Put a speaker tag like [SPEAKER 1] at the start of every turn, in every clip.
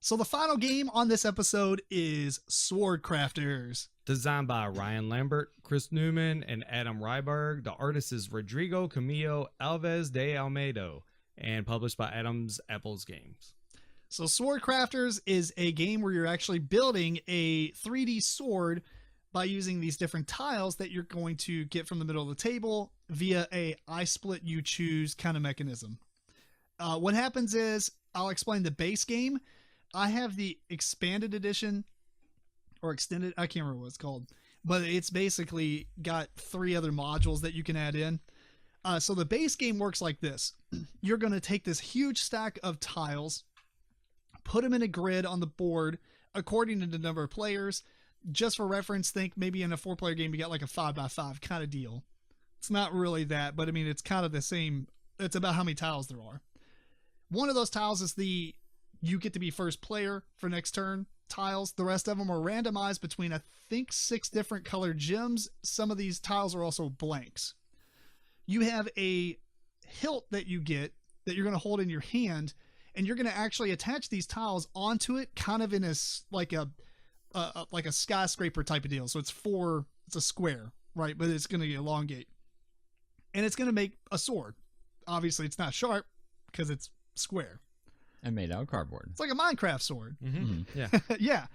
[SPEAKER 1] So the final game on this episode is Swordcrafters.
[SPEAKER 2] Designed by Ryan Lambert, Chris Neuman, and Adam Rehberg. The artist is Rodrigo, Camilo, Alves de Almeida, and published by Adams Apples Games.
[SPEAKER 1] So Swordcrafters is a game where you're actually building a 3D sword by using these different tiles that you're going to get from the middle of the table via a I split you choose kind of mechanism. What happens is, I'll explain the base game. I have the expanded edition or extended, I can't remember what it's called, but it's basically got 3 other modules that you can add in. So the base game works like this. You're going to take this huge stack of tiles, put them in a grid on the board according to the number of players. Just for reference, think maybe in a 4-player game, you got like a 5x5 kind of deal. It's not really that, but I mean, it's kind of the same. It's about how many tiles there are. One of those tiles is you get to be first player for next turn tiles. The rest of them are randomized between, I think, 6 different colored gems. Some of these tiles are also blanks. You have a hilt that you get that you're going to hold in your hand, and you're going to actually attach these tiles onto it, kind of in a like a skyscraper type of deal. So it's a square, right? But it's going to elongate, and it's going to make a sword. Obviously, it's not sharp because it's square.
[SPEAKER 3] And made out of cardboard.
[SPEAKER 1] It's like a Minecraft sword.
[SPEAKER 2] Mm-hmm. Yeah.
[SPEAKER 1] Yeah.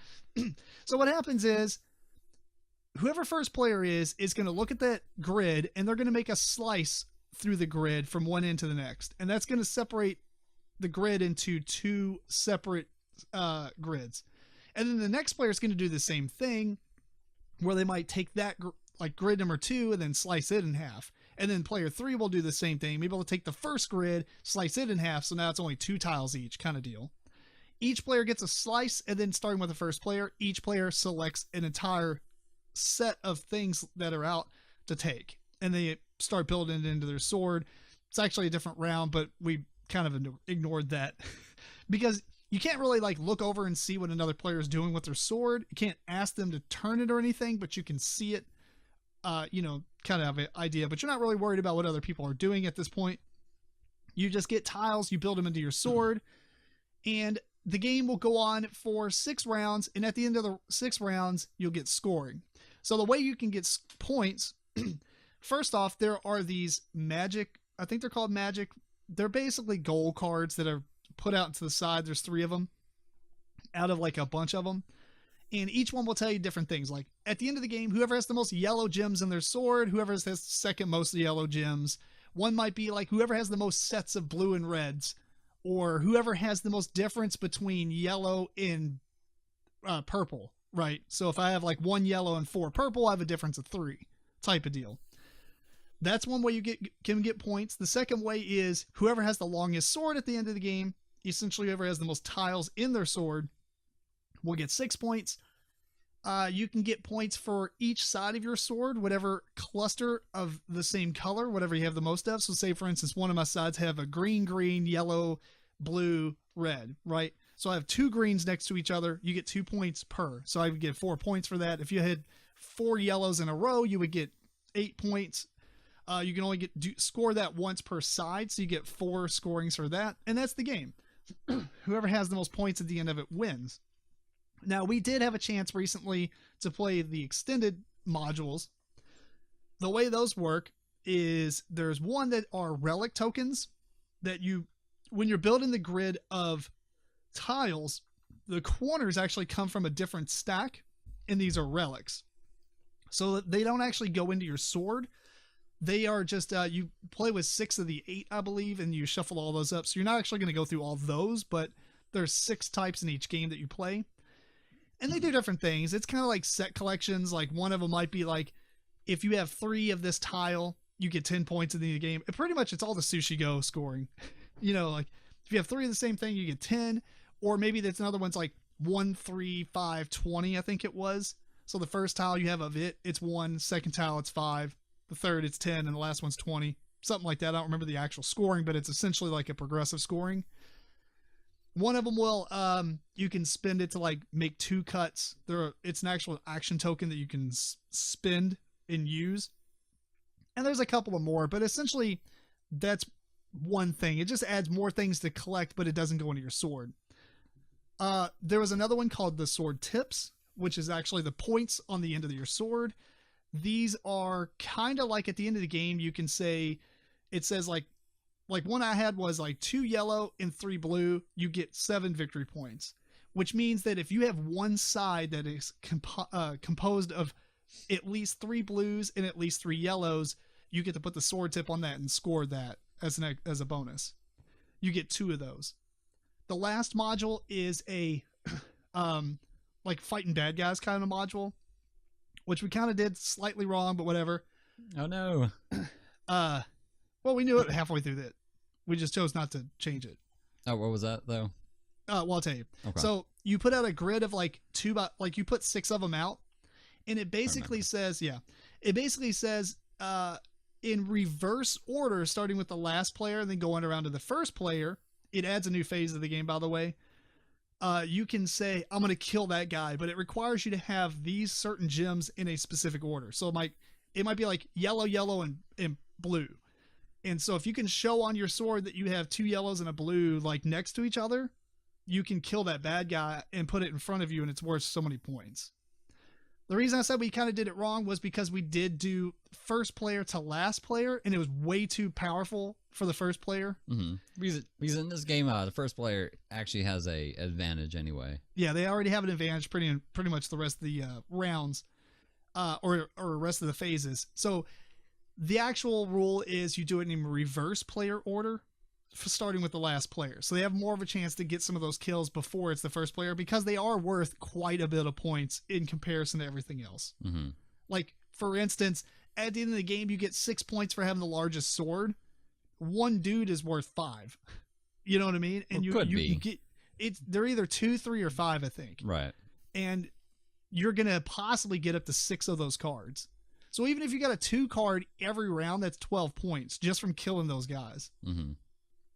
[SPEAKER 1] So what happens is, whoever first player is going to look at that grid, and they're going to make a slice through the grid from one end to the next. And that's going to separate the grid into 2 separate grids. And then the next player is going to do the same thing, where they might take that like grid number 2 and then slice it in half. And then player 3 will do the same thing. Maybe they'll take the first grid, slice it in half. So now it's only 2 tiles each, kind of deal. Each player gets a slice, and then starting with the first player, each player selects an entire set of things that are out to take. And they start building it into their sword. It's actually a different round, but we kind of ignored that because you can't really like look over and see what another player is doing with their sword. You can't ask them to turn it or anything, but you can see it, kind of have an idea, but you're not really worried about what other people are doing at this point. You just get tiles, you build them into your sword, and the game will go on for 6 rounds. And at the end of the 6 rounds, you'll get scoring. So the way you can get points, first off, there are these magic, I think they're called magic. They're basically gold cards that are put out to the side. There's 3 of them out of like a bunch of them. And each one will tell you different things. Like at the end of the game, whoever has the most yellow gems in their sword, whoever has the second most yellow gems. One might be like whoever has the most sets of blue and reds, or whoever has the most difference between yellow and purple, right? So if I have like 1 yellow and 4 purple, I have a difference of 3 type of deal. That's one way you can get points. The second way is whoever has the longest sword at the end of the game, essentially whoever has the most tiles in their sword, will get 6 points. You can get points for each side of your sword, whatever cluster of the same color, whatever you have the most of. So say, for instance, one of my sides have a green, yellow, blue, red, right? So I have 2 greens next to each other. You get 2 points per. So I would get 4 points for that. If you had 4 yellows in a row, you would get 8 points. You can only score that once per side. So you get 4 scorings for that. And that's the game. Whoever has the most points at the end of it wins. Now, we did have a chance recently to play the extended modules. The way those work is there's one that are relic tokens that when you're building the grid of tiles, the corners actually come from a different stack, and these are relics. So they don't actually go into your sword. They are just, you play with 6 of the 8, I believe, and you shuffle all those up. So you're not actually going to go through all those, but there's 6 types in each game that you play. And they do different things. It's kind of like set collections. Like one of them might be like, if you have 3 of this tile, you get 10 points in the game. Pretty much it's all the Sushi Go scoring. Like if you have 3 of the same thing, you get 10. Or maybe that's another one's like 1, 3, 5, 20, I think it was. So the first tile you have of it's 1. Second tile, it's 5. The third, it's 10. And the last one's 20. Something like that. I don't remember the actual scoring, but it's essentially like a progressive scoring. One of them will, you can spend it to like make 2 cuts. It's an actual action token that you can spend and use. And there's a couple of more, but essentially that's one thing. It just adds more things to collect, but it doesn't go into your sword. There was another one called the sword tips, which is actually the points on the end of your sword. These are kind of like at the end of the game, you can say, it says like one I had was like 2 yellow and 3 blue, you get 7 victory points, which means that if you have one side that is composed of at least 3 blues and at least 3 yellows, you get to put the sword tip on that and score that as a bonus. You get 2 of those. The last module is a like fighting bad guys kind of module, which we kind of did slightly wrong, but whatever.
[SPEAKER 3] Oh no.
[SPEAKER 1] Well, we knew it halfway through that. We just chose not to change it.
[SPEAKER 3] Oh, what was that though?
[SPEAKER 1] Well, I'll tell you.
[SPEAKER 3] Okay.
[SPEAKER 1] So you put out a grid of like you put 6 of them out, and it basically says, in reverse order, starting with the last player and then going around to the first player. It adds a new phase of the game, by the way. You can say, I'm going to kill that guy, but it requires you to have these certain gems in a specific order. So it might be like yellow, yellow, and blue. And so if you can show on your sword that you have 2 yellows and a blue like next to each other, you can kill that bad guy and put it in front of you, and it's worth so many points. The reason I said we kind of did it wrong was because we did do first player to last player, and it was way too powerful for the first player.
[SPEAKER 3] Mm-hmm. Because in this game, the first player actually has a advantage anyway.
[SPEAKER 1] Yeah, they already have an advantage pretty much the rest of the rounds, or rest of the phases. So the actual rule is you do it in reverse player order, starting with the last player. So they have more of a chance to get some of those kills before it's the first player, because they are worth quite a bit of points in comparison to everything else.
[SPEAKER 3] Mm-hmm.
[SPEAKER 1] Like, for instance, at the end of the game, you get 6 points for having the largest sword. One dude is worth 5. You know what I mean? And you get they're either 2, 3, or 5, I think.
[SPEAKER 3] Right.
[SPEAKER 1] And you're gonna possibly get up to 6 of those cards. So even if you got a 2 card every round, that's 12 points just from killing those guys.
[SPEAKER 3] Mm-hmm.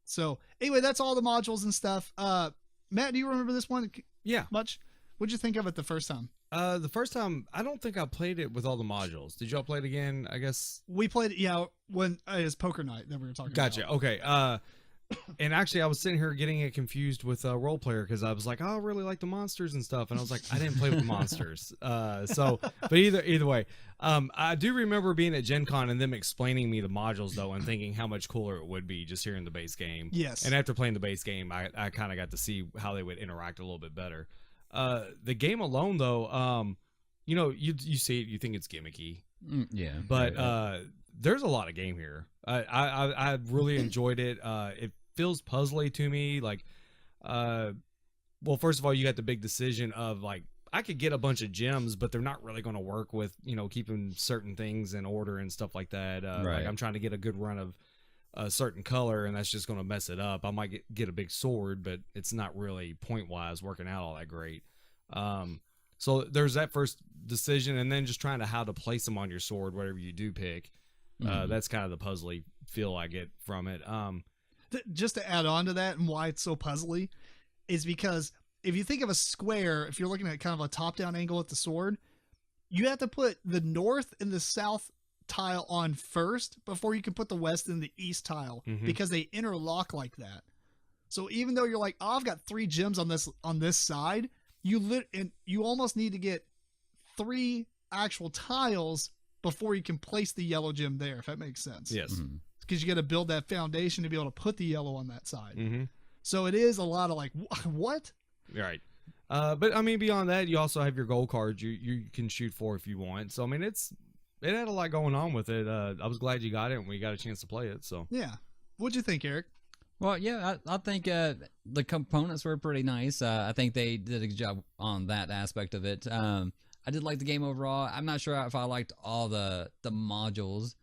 [SPEAKER 1] So anyway, that's all the modules and stuff. Matt, do you remember this one?
[SPEAKER 2] Yeah.
[SPEAKER 1] Much? What'd you think of it the first time?
[SPEAKER 2] The first time, I don't think I played it with all the modules. Did y'all play it again? I guess
[SPEAKER 1] We played it, yeah, when it was poker night that we were talking about.
[SPEAKER 2] Gotcha. Okay. And actually, I was sitting here getting it confused with Role Player, because I was like, oh, I really like the monsters and stuff, and I was like, I didn't play with the monsters. But either way, I do remember being at Gen Con and them explaining me the modules though, and thinking how much cooler it would be just hearing the base game.
[SPEAKER 1] Yes.
[SPEAKER 2] And after playing the base game, I kind of got to see how they would interact a little bit better. The game alone though, you see it, you think it's gimmicky.
[SPEAKER 3] Yeah.
[SPEAKER 2] But there's a lot of game here. I really enjoyed it. It feels puzzly to me. Like, well, first of all, you got the big decision of like, I could get a bunch of gems, but they're not really going to work with, keeping certain things in order and stuff like that.
[SPEAKER 3] Right.
[SPEAKER 2] Like, I'm trying to get a good run of a certain color, and that's just going to mess it up. I might get a big sword, but it's not really point wise working out all that great. So there's that first decision, and then just trying to how to place them on your sword, whatever you do pick. That's kind of the puzzly feel I get from it.
[SPEAKER 1] Just to add on to that, and why it's so puzzly, is because if you think of a square, if you're looking at kind of a top-down angle at the sword, you have to put the north and the south tile on first before you can put the west and the east tile, because they interlock like that. So even though you're like, oh, I've got 3 gems on this side, you almost need to get 3 actual tiles before you can place the yellow gem there, if that makes sense.
[SPEAKER 2] Yes.
[SPEAKER 1] Because you got to build that foundation to be able to put the yellow on that side. So it is a lot of like, what?
[SPEAKER 2] Right. But I mean, beyond that, you also have your gold cards you can shoot for if you want. So I mean, it had a lot going on with it. I was glad you got it and we got a chance to play it. So
[SPEAKER 1] yeah. What'd you think, Eric?
[SPEAKER 3] Well, yeah, I think the components were pretty nice. I think they did a good job on that aspect of it. I did like the game overall. I'm not sure if I liked all the modules.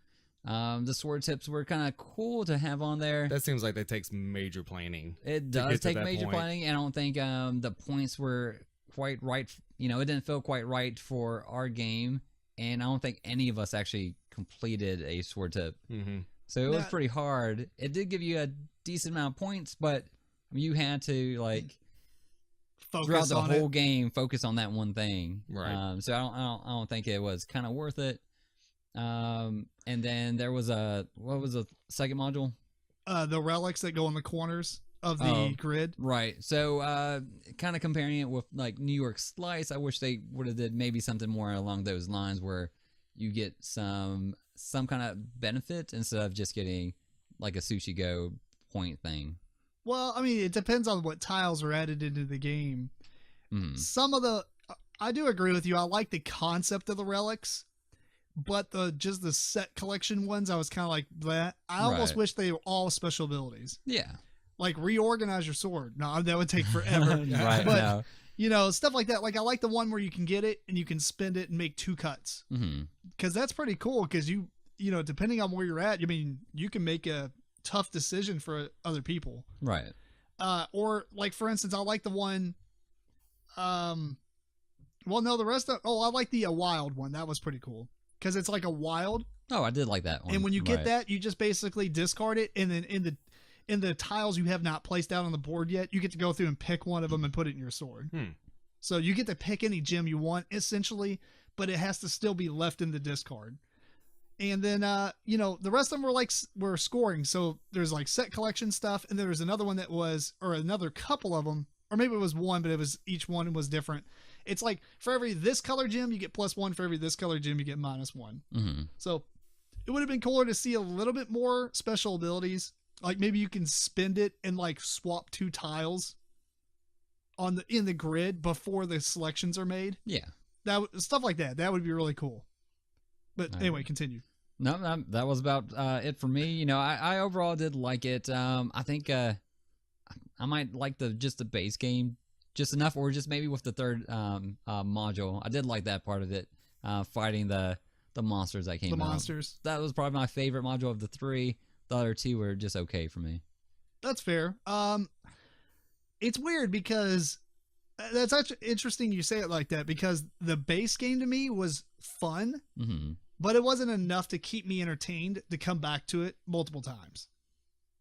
[SPEAKER 3] The sword tips were kind of cool to have on there.
[SPEAKER 2] That seems like that takes major planning.
[SPEAKER 3] It does take major planning, and I don't think the points were quite right. It didn't feel quite right for our game, and I don't think any of us actually completed a sword tip. So it was pretty hard. It did give you a decent amount of points, but you had to throughout the whole game focus on that one thing.
[SPEAKER 2] Right.
[SPEAKER 3] So I don't think it was kind of worth it. And then there was what was the second module?
[SPEAKER 1] The relics that go in the corners. of the grid.
[SPEAKER 3] Right. So kind of comparing it with like New York Slice, I wish they would have did maybe something more along those lines where you get some kind of benefit instead of just getting like a Sushi Go point thing.
[SPEAKER 1] Well, I mean, it depends on what tiles are added into the game. Some of the, I do agree with you. I like the concept of the relics, but just the set collection ones, I was kind of like that. I almost wish they were all special abilities.
[SPEAKER 3] Yeah.
[SPEAKER 1] Like reorganize your sword. No, that would take forever.
[SPEAKER 3] Right.
[SPEAKER 1] But,
[SPEAKER 3] No.
[SPEAKER 1] you know, stuff like that. Like I like the one where you can get it and you can spend it and make 2 cuts. Because that's pretty cool because you know, depending on where you're at, I mean, you can make a tough decision for other people.
[SPEAKER 3] Right.
[SPEAKER 1] Or like, for instance, I like the one, well, no, the rest of, I like the wild one. That was pretty cool because it's like a wild.
[SPEAKER 3] Oh, I did like that one.
[SPEAKER 1] And when you get that, you just basically discard it. And then in the tiles you have not placed out on the board yet, you get to go through and pick one of them and put it in your sword. So you get to pick any gem you want essentially, but it has to still be left in the discard. And then, you know, the rest of them were scoring. So there's like set collection stuff. And there's another one that was, or another couple of them, or maybe it was one, but each one was different. It's like for every this color gem, you get +1. For every this color gem, you get -1. So it would have been cooler to see a little bit more special abilities. Like maybe you can spend it and like swap 2 tiles in the grid before the selections are made.
[SPEAKER 3] Yeah.
[SPEAKER 1] Stuff like that. That would be really cool. But anyway, continue.
[SPEAKER 3] No, that was about it for me. You know, I overall did like it. I think I might like just the base game just enough, or just maybe with the third module. I did like that part of it, fighting the monsters that came out.
[SPEAKER 1] The monsters.
[SPEAKER 3] That was probably my favorite module of the 3. The other 2 were just okay for me.
[SPEAKER 1] That's fair. It's weird because that's actually interesting you say it like that, because the base game to me was fun, but it wasn't enough to keep me entertained to come back to it multiple times.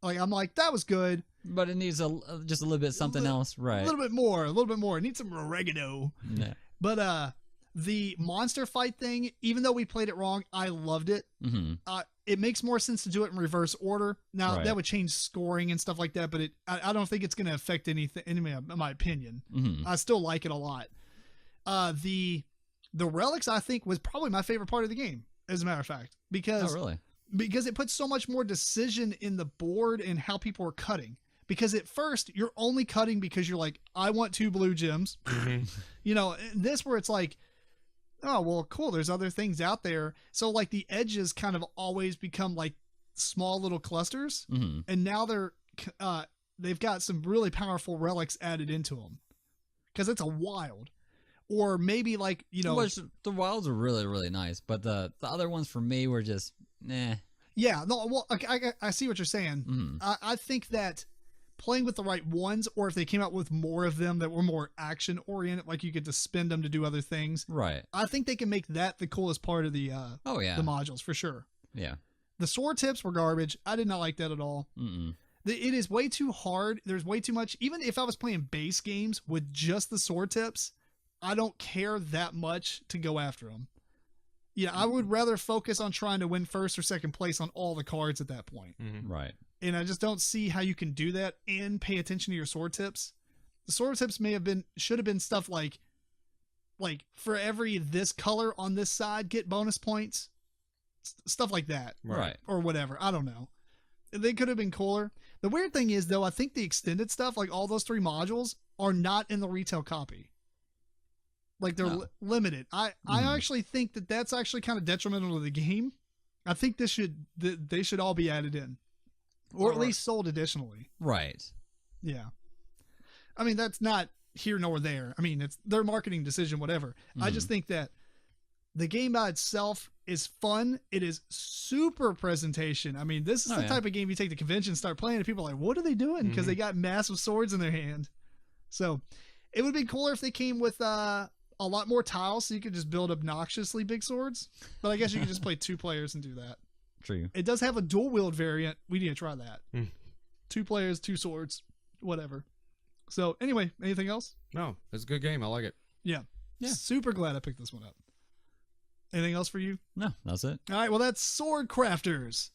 [SPEAKER 1] Like, I'm like, that was good,
[SPEAKER 3] but it needs just a little bit something else, right?
[SPEAKER 1] A little bit more. It needs some oregano.
[SPEAKER 3] Yeah.
[SPEAKER 1] But the monster fight thing, even though we played it wrong, I loved it. It makes more sense to do it in reverse order. Now that would change scoring and stuff like that, but I don't think it's going to affect anything, in my opinion. I still like it a lot. The relics, I think, was probably my favorite part of the game, as a matter of fact, because it puts so much more decision in the board and how people are cutting. Because at first you're only cutting because you're like, I want 2 blue gems. You know, this where it's like, oh, well, cool, there's other things out there. So like the edges kind of always become like small little clusters. And now they've got some really powerful relics added into them because it's a wild. Or maybe like, you know,
[SPEAKER 3] the wilds are really, really nice, but the other ones for me were just
[SPEAKER 1] Yeah, no, well, I see what you're saying. I think that playing with the right ones, or if they came out with more of them that were more action oriented, like you get to spend them to do other things.
[SPEAKER 3] Right.
[SPEAKER 1] I think they can make that the coolest part of the the modules for sure.
[SPEAKER 3] Yeah.
[SPEAKER 1] The sword tips were garbage. I did not like that at all. It is way too hard. There's way too much. Even if I was playing base games with just the sword tips, I don't care that much to go after them. Yeah, I would rather focus on trying to win first or second place on all the cards at that point.
[SPEAKER 3] Right.
[SPEAKER 1] And I just don't see how you can do that and pay attention to your sword tips. The sword tips should have been stuff like for every this color on this side, get bonus points. Stuff like that.
[SPEAKER 3] Right.
[SPEAKER 1] Or whatever. I don't know. They could have been cooler. The weird thing is, though, I think the extended stuff, like all those 3 modules, are not in the retail copy. Like they're limited. I actually think that's actually kind of detrimental to the game. I think they should all be added in, or at least sold additionally.
[SPEAKER 3] Right.
[SPEAKER 1] Yeah. I mean, that's not here nor there. I mean, it's their marketing decision, whatever. I just think that the game by itself is fun. It is super presentation. I mean, this is the type of game you take to convention, start playing, and people are like, what are they doing? Because they got massive swords in their hand. So it would be cooler if they came with a lot more tiles so you could just build obnoxiously big swords. But I guess you could just play 2 players and do that.
[SPEAKER 3] True.
[SPEAKER 1] It does have a dual wield variant. We need to try that. 2 players, 2 swords, whatever. So anyway, anything else?
[SPEAKER 2] No, it's a good game. I like it.
[SPEAKER 1] Yeah. Super glad I picked this one up. Anything else for you?
[SPEAKER 3] No, that's it.
[SPEAKER 1] All right. Well, that's Swordcrafters.